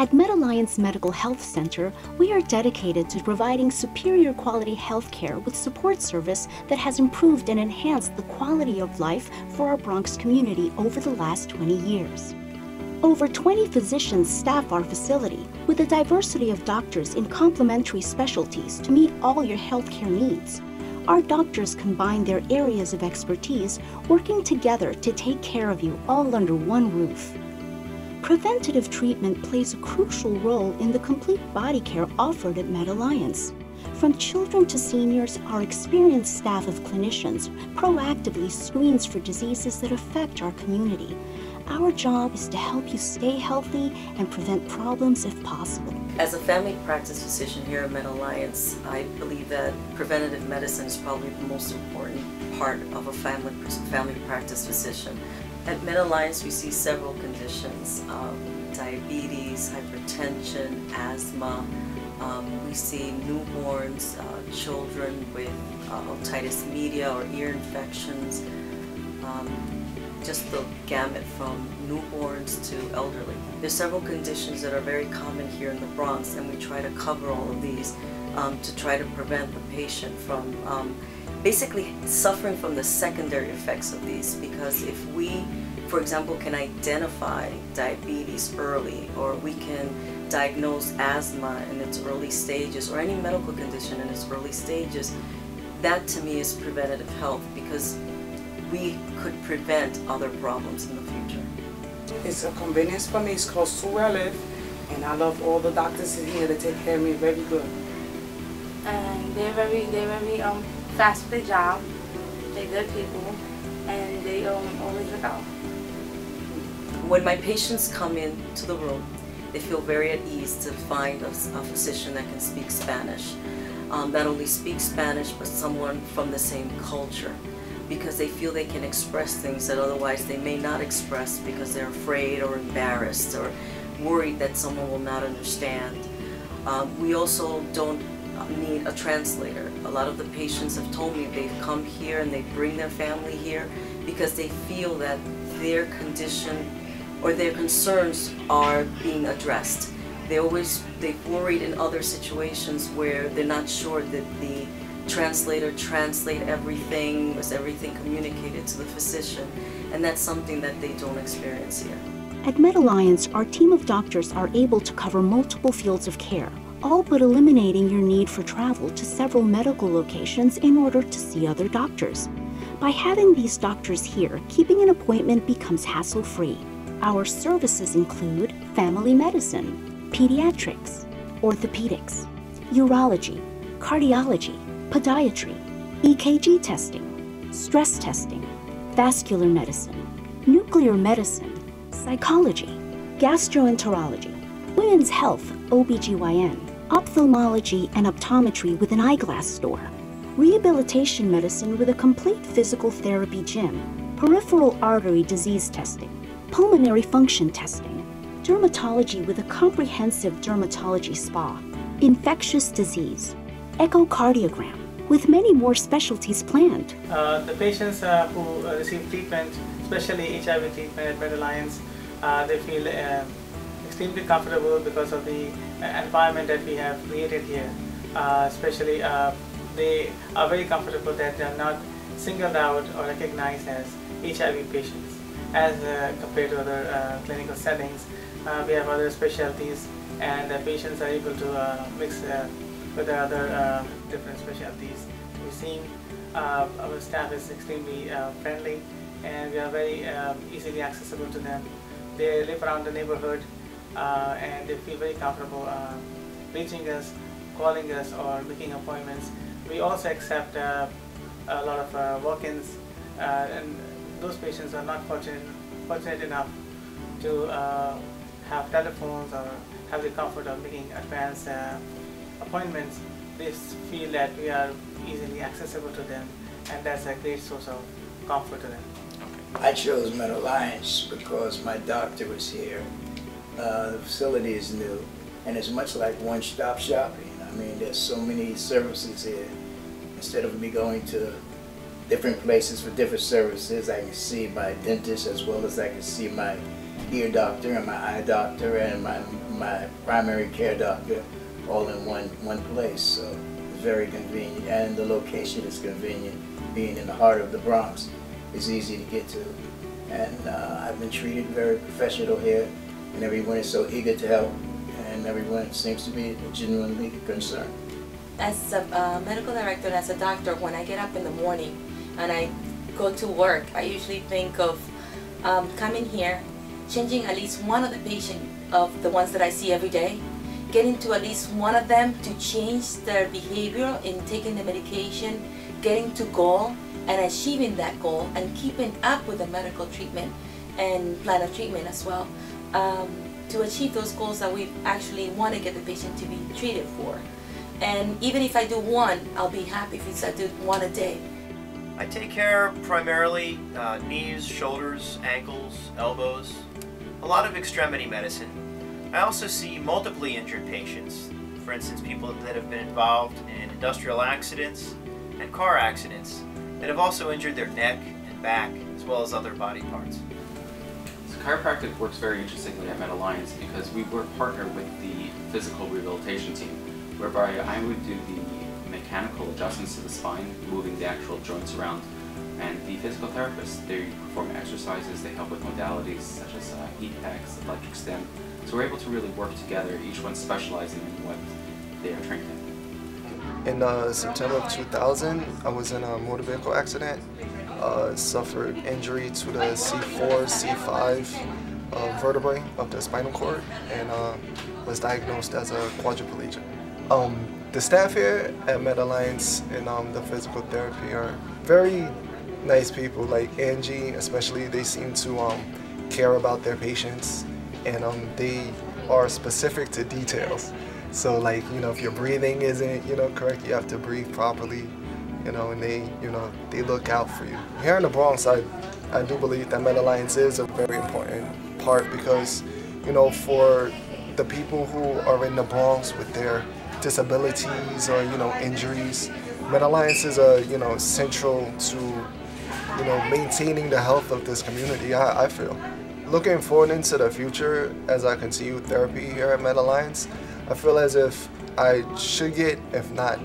At Medalliance Medical Health Center, we are dedicated to providing superior quality health care with support service that has improved and enhanced the quality of life for our Bronx community over the last 20 years. Over 20 physicians staff our facility with a diversity of doctors in complementary specialties to meet all your healthcare needs. Our doctors combine their areas of expertise, working together to take care of you all under one roof. Preventative treatment plays a crucial role in the complete body care offered at Medalliance. From children to seniors, our experienced staff of clinicians proactively screens for diseases that affect our community. Our job is to help you stay healthy and prevent problems if possible. As a family practice physician here at Medalliance, I believe that preventative medicine is probably the most important part of a family practice physician. At Medalliance, we see several conditions: diabetes, hypertension, asthma. We see newborns, children with otitis media or ear infections. Just the gamut from newborns to elderly. There's several conditions that are very common here in the Bronx, and we try to cover all of these to try to prevent the patient from basically suffering from the secondary effects of these. Because if we, for example, can identify diabetes early, or we can diagnose asthma in its early stages, or any medical condition in its early stages, that to me is preventative health, because we could prevent other problems in the future. It's a convenience for me. It's close to where I live, and I love all the doctors in here that take care of me very good. And they're very fast with their job. They're good people, and they always look out. When my patients come into the room, they feel very at ease to find a physician that can speak Spanish. Not only speak Spanish, but someone from the same culture, because they feel they can express things that otherwise they may not express because they're afraid or embarrassed or worried that someone will not understand. We also don't need a translator. A lot of the patients have told me they've come here and they bring their family here because they feel that their condition or their concerns are being addressed. They've worried in other situations where they're not sure that the translator translate everything, was everything communicated to the physician, and that's something that they don't experience here. At Medalliance, our team of doctors are able to cover multiple fields of care, all but eliminating your need for travel to several medical locations in order to see other doctors. By having these doctors here, keeping an appointment becomes hassle-free. Our services include family medicine, pediatrics, orthopedics, urology, cardiology, podiatry, EKG testing, stress testing, vascular medicine, nuclear medicine, psychology, gastroenterology, women's health, OBGYN, ophthalmology and optometry with an eyeglass store, rehabilitation medicine with a complete physical therapy gym, peripheral artery disease testing, pulmonary function testing, dermatology with a comprehensive dermatology spa, infectious disease, echocardiogram, with many more specialties planned. The patients who receive treatment, especially HIV treatment at Medalliance, they feel extremely comfortable because of the environment that we have created here. Especially they are very comfortable that they are not singled out or recognized as HIV patients as compared to other clinical settings. We have other specialties, and the patients are able to mix with the other different specialties. We're seeing our staff is extremely friendly, and we are very easily accessible to them. They live around the neighborhood, and they feel very comfortable reaching us, calling us, or making appointments. We also accept a lot of walk-ins, and those patients are not fortunate enough to have telephones or have the comfort of making advance appointments. They feel that we are easily accessible to them, and that's a great source of comfort to them. I chose Medalliance because my doctor was here. The facility is new, and it's much like one-stop shopping. I mean, there's so many services here. Instead of me going to different places for different services, I can see my dentist as well as I can see my ear doctor and my eye doctor and my primary care doctor all in one place. So it's very convenient, and the location is convenient. Being in the heart of the Bronx is easy to get to. And I've been treated very professional here, and everyone is so eager to help, and everyone seems to be genuinely concerned. As a medical director and as a doctor, when I get up in the morning and I go to work, I usually think of coming here, changing at least one of the patients of the ones that I see every day, getting to at least one of them to change their behavior in taking the medication, getting to goal and achieving that goal, and keeping up with the medical treatment and plan of treatment as well, to achieve those goals that we actually want to get the patient to be treated for. And even if I do one, I'll be happy if I do one a day. I take care primarily knees, shoulders, ankles, elbows, a lot of extremity medicine. I also see multiply injured patients, for instance people that have been involved in industrial accidents and car accidents that have also injured their neck and back as well as other body parts. So chiropractic works very interestingly at Medalliance because we work partner with the physical rehabilitation team, whereby I would do the mechanical adjustments to the spine, moving the actual joints around, and the physical therapists, they perform exercises, they help with modalities such as heat packs, electric stim. So we're able to really work together, each one specializing in what they are trained in. In September of 2000, I was in a motor vehicle accident, suffered injury to the C4, C5 vertebrae of the spinal cord, and was diagnosed as a quadriplegic. The staff here at Medalliance and the physical therapy are very nice people, like Angie especially. They seem to care about their patients, and they are specific to details. So like, if your breathing isn't, correct, you have to breathe properly, and they look out for you. Here in the Bronx, I do believe that Medalliance is a very important part because, for the people who are in the Bronx with their disabilities or, injuries, Medalliance is central to, maintaining the health of this community, I feel. Looking forward into the future as I continue therapy here at Medalliance, I feel as if I should get, if not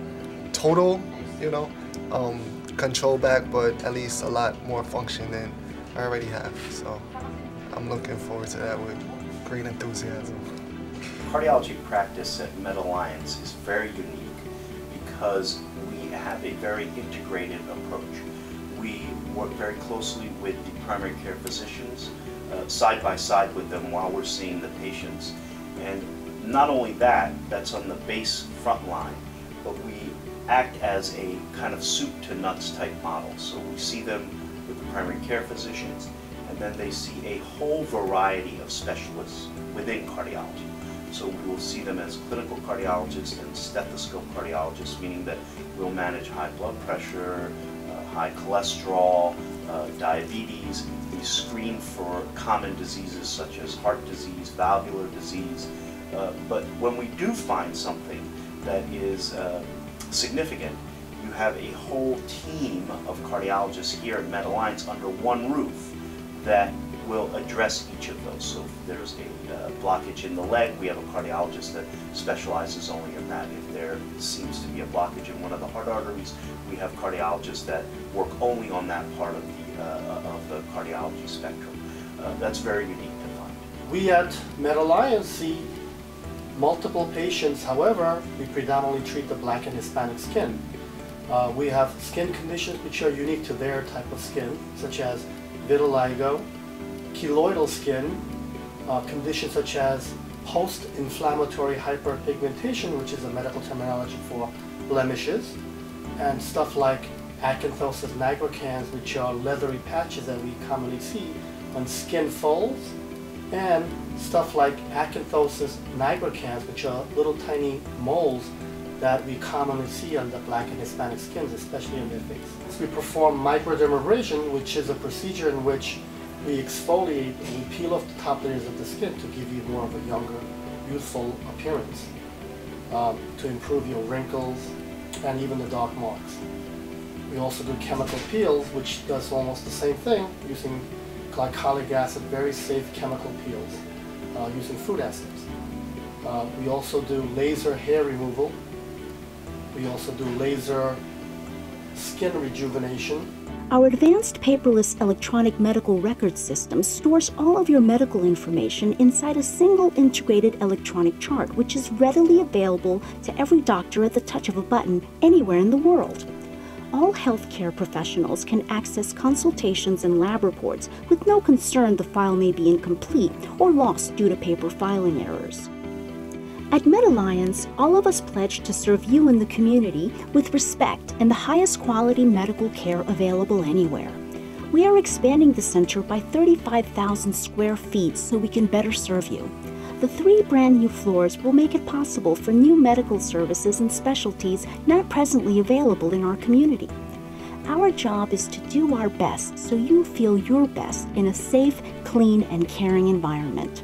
total, control back, but at least a lot more function than I already have. So I'm looking forward to that with great enthusiasm. Cardiology practice at Medalliance is very unique because we have a very integrated approach. We work very closely with the primary care physicians, side by side with them while we're seeing the patients. And not only that, that's on the base front line, but we act as a kind of soup to nuts type model. So we see them with the primary care physicians, and then they see a whole variety of specialists within cardiology. So we will see them as clinical cardiologists and stethoscope cardiologists, meaning that we'll manage high blood pressure, high cholesterol, diabetes. We screen for common diseases such as heart disease, valvular disease. But when we do find something that is significant, you have a whole team of cardiologists here at Medalliance under one roof that will address each of those. So if there's a blockage in the leg, we have a cardiologist that specializes only in that. If there seems to be a blockage in one of the heart arteries, we have cardiologists that work only on that part of the cardiology spectrum. That's very unique to find. We at Medalliance see multiple patients. However, we predominantly treat the Black and Hispanic skin. We have skin conditions which are unique to their type of skin, such as vitiligo, keloidal skin, conditions such as post-inflammatory hyperpigmentation, which is a medical terminology for blemishes, and stuff like acanthosis nigricans, which are leathery patches that we commonly see on skin folds, and stuff like acanthosis nigricans, which are little tiny moles that we commonly see on the Black and Hispanic skins, especially on their face. We perform microdermabrasion, which is a procedure in which we exfoliate and we peel off the top layers of the skin to give you more of a younger, youthful appearance, to improve your wrinkles and even the dark marks. We also do chemical peels, which does almost the same thing using glycolic acid, very safe chemical peels using food acids. We also do laser hair removal. We also do laser skin rejuvenation. Our advanced paperless electronic medical record system stores all of your medical information inside a single integrated electronic chart, which is readily available to every doctor at the touch of a button anywhere in the world. All healthcare professionals can access consultations and lab reports with no concern the file may be incomplete or lost due to paper filing errors. At Medalliance, all of us pledge to serve you and the community with respect and the highest quality medical care available anywhere. We are expanding the center by 35,000 square feet so we can better serve you. The 3 brand new floors will make it possible for new medical services and specialties not presently available in our community. Our job is to do our best so you feel your best in a safe, clean, and caring environment.